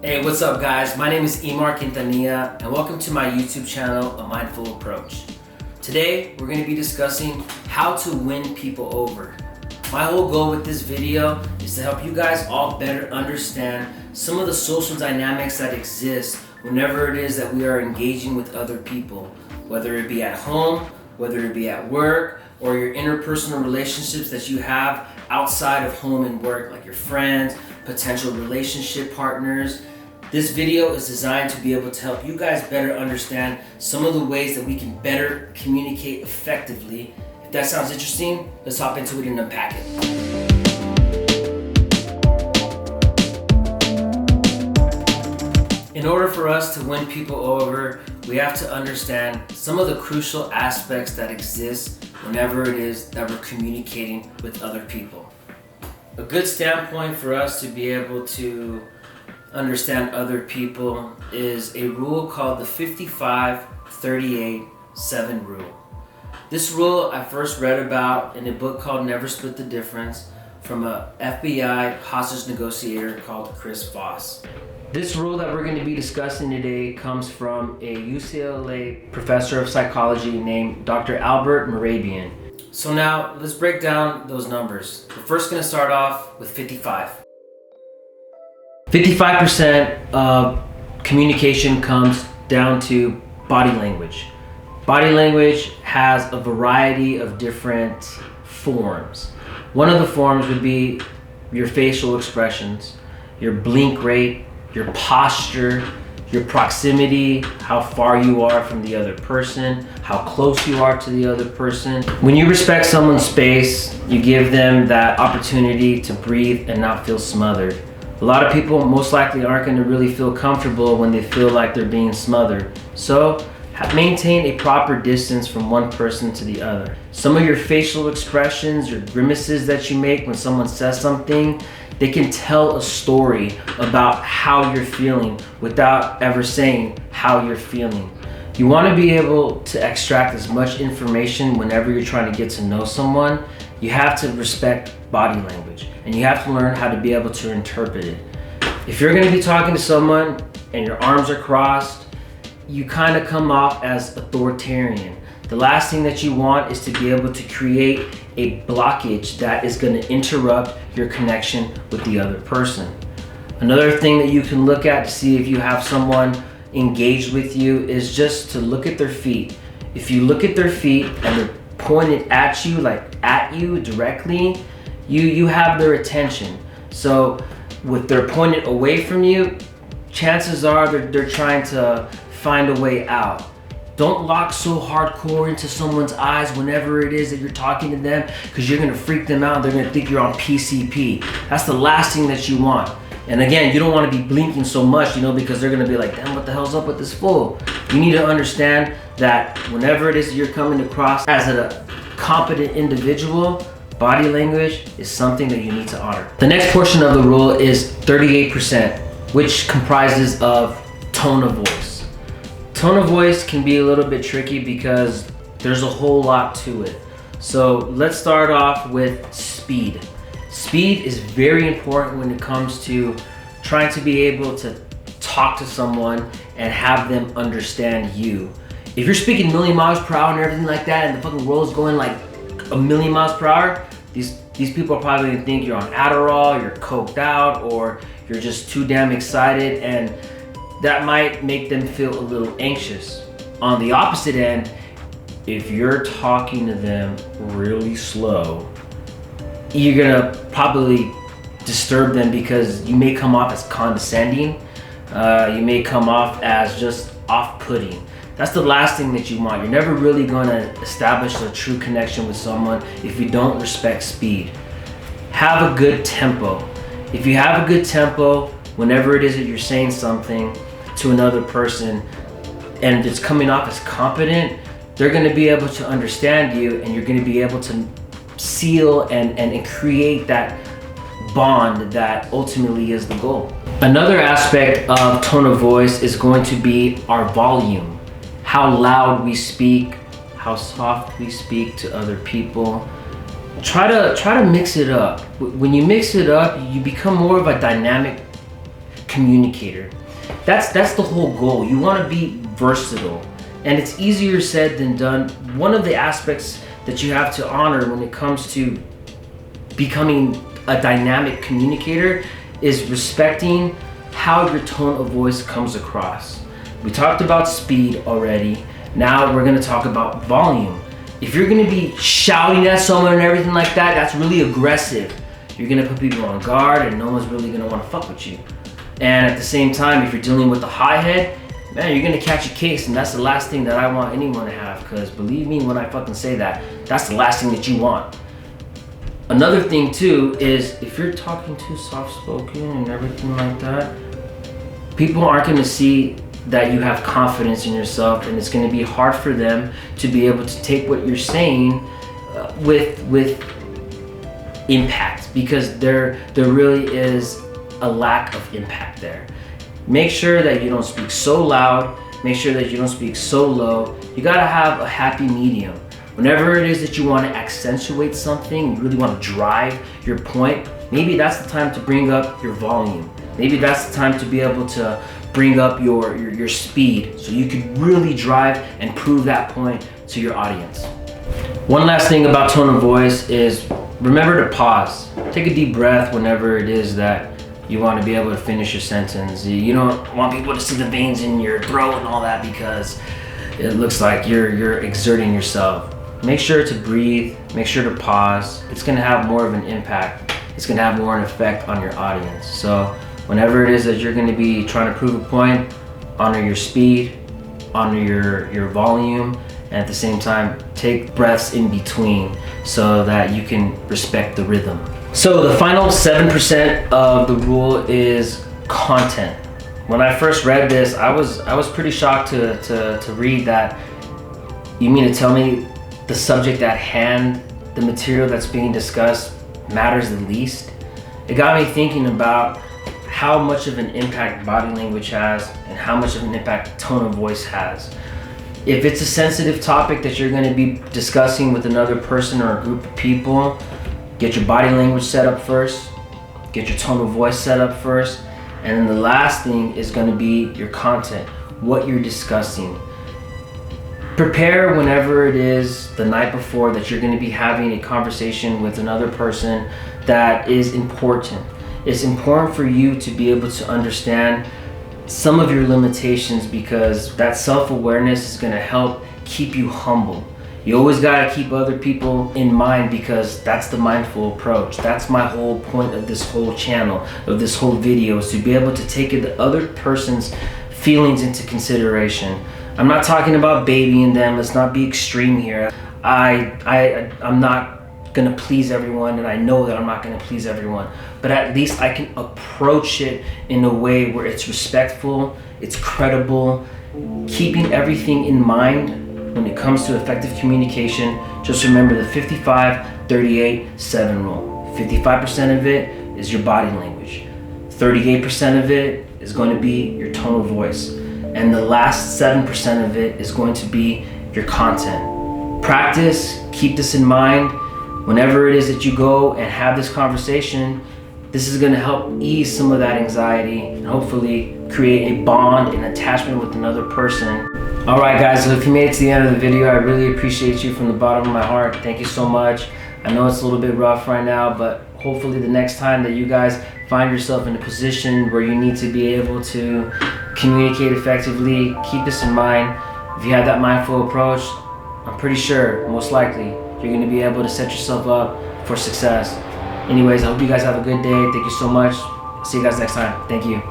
Hey, what's up guys? My name is Imar Quintanilla and welcome to my YouTube channel, A Mindful Approach. Today, we're going to be discussing how to win people over. My whole goal with this video is to help you guys all better understand some of the social dynamics that exist whenever it is that we are engaging with other people, whether it be at home, whether it be at work, or your interpersonal relationships that you have outside of home and work, like your friends, potential relationship partners. This video is designed to be able to help you guys better understand some of the ways that we can better communicate effectively. If that sounds interesting, let's hop into it and unpack it. In order for us to win people over, we have to understand some of the crucial aspects that exist whenever it is that we're communicating with other people. A good standpoint for us to be able to understand other people is a rule called the 55-38-7 rule. This rule I first read about in a book called Never Split the Difference from a FBI hostage negotiator called Chris Voss. This rule that we're going to be discussing today comes from a UCLA professor of psychology named Dr. Albert Mehrabian. So now let's break down those numbers. We're first going to start off with 55. 55% of communication comes down to body language. Body language has a variety of different forms. One of the forms would be your facial expressions, your blink rate, your posture, your proximity, how far you are from the other person, how close you are to the other person. When you respect someone's space, you give them that opportunity to breathe and not feel smothered. A lot of people most likely aren't going to really feel comfortable when they feel like they're being smothered. So maintain a proper distance from one person to the other. Some of your facial expressions, your grimaces that you make when someone says something, they can tell a story about how you're feeling without ever saying how you're feeling. You want to be able to extract as much information whenever you're trying to get to know someone. You have to respect body language and you have to learn how to be able to interpret it. If you're going to be talking to someone and your arms are crossed, you kind of come off as authoritarian. The last thing that you want is to be able to create a blockage that is going to interrupt your connection with the other person. Another thing that you can look at to see if you have someone engaged with you is just to look at their feet. If you look at their feet and they're pointed at you, like at you directly, you have their attention. So if they're pointed away from you, chances are they're trying to find a way out. Don't lock so hardcore into someone's eyes whenever it is that you're talking to them, because you're gonna freak them out. They're gonna think you're on PCP. That's the last thing that you want. And again, you don't want to be blinking so much, because they're gonna be like, damn, what the hell's up with this fool? You need to understand that whenever it is that you're coming across as a competent individual, body language is something that you need to honor. The next portion of the rule is 38%, which comprises of tone of voice. Tone of voice can be a little bit tricky because there's a whole lot to it. So let's start off with speed. Speed is very important when it comes to trying to be able to talk to someone and have them understand you. If you're speaking 1,000,000 miles per hour and everything like that, and the fucking world's going like 1,000,000 miles per hour, these people are probably gonna think you're on Adderall, you're coked out, or you're just too damn excited, and that might make them feel a little anxious. On the opposite end, if you're talking to them really slow, you're gonna probably disturb them because you may come off as condescending. You may come off as just off-putting. That's the last thing that you want. You're never really gonna establish a true connection with someone if you don't respect speed. Have a good tempo. If you have a good tempo, whenever it is that you're saying something to another person and it's coming off as competent, they're gonna be able to understand you and you're gonna be able to seal and create that bond that ultimately is the goal. Another aspect of tone of voice is going to be our volume. How loud we speak, how soft we speak to other people. Try to mix it up. When you mix it up, you become more of a dynamic communicator. That's the whole goal. You want to be versatile, and it's easier said than done. One of the aspects that you have to honor when it comes to becoming a dynamic communicator is respecting how your tone of voice comes across. We talked about speed already. Now we're gonna talk about volume. If you're gonna be shouting at someone and everything like that, that's really aggressive. You're gonna put people on guard and no one's really gonna wanna fuck with you. And at the same time, if you're dealing with a hi-hat, man, you're gonna catch a case, and that's the last thing that I want anyone to have, because believe me when I fucking say that, that's the last thing that you want. Another thing too is if you're talking too soft-spoken and everything like that, people aren't gonna see that you have confidence in yourself, and it's gonna be hard for them to be able to take what you're saying with impact, because there really is a lack of impact there. Make sure that you don't speak so loud, make sure that you don't speak so low. You gotta have a happy medium. Whenever it is that you wanna accentuate something, you really wanna drive your point, maybe that's the time to bring up your volume. Maybe that's the time to be able to bring up your speed, so you can really drive and prove that point to your audience. One last thing about tone of voice is remember to pause. Take a deep breath whenever it is that you want to be able to finish your sentence. You don't want people to see the veins in your throat and all that, because it looks like you're exerting yourself. Make sure to breathe, make sure to pause. It's gonna have more of an impact. It's gonna have more of an effect on your audience. So whenever it is that you're gonna be trying to prove a point, honor your speed, honor your volume, and at the same time, take breaths in between so that you can respect the rhythm. So the final 7% of the rule is content. When I first read this, I was pretty shocked to read that. You mean to tell me the subject at hand, the material that's being discussed, matters the least? It got me thinking about how much of an impact body language has and how much of an impact tone of voice has. If it's a sensitive topic that you're going to be discussing with another person or a group of people, get your body language set up first, get your tone of voice set up first, and then the last thing is going to be your content, what you're discussing. Prepare whenever it is the night before that you're going to be having a conversation with another person that is important. It's important for you to be able to understand some of your limitations, because that self-awareness is going to help keep you humble. You always got to keep other people in mind, because that's the mindful approach. That's my whole point of this whole channel, of this whole video, is to be able to take the other person's feelings into consideration. I'm not talking about babying them. Let's not be extreme here. I'm not gonna please everyone, and I know that I'm not gonna please everyone, but at least I can approach it in a way where it's respectful, it's credible, keeping everything in mind. When it comes to effective communication, just remember the 55-38-7 rule. 55% of it is your body language, 38% of it is going to be your tone of voice, and the last 7% of it is going to be your content. Practice, keep this in mind. Whenever it is that you go and have this conversation, this is going to help ease some of that anxiety and hopefully create a bond and attachment with another person. All right, guys, so if you made it to the end of the video, I really appreciate you from the bottom of my heart. Thank you so much. I know it's a little bit rough right now, but hopefully the next time that you guys find yourself in a position where you need to be able to communicate effectively, keep this in mind. If you have that mindful approach, I'm pretty sure, most likely, you're going to be able to set yourself up for success. Anyways, I hope you guys have a good day. Thank you so much. See you guys next time. Thank you.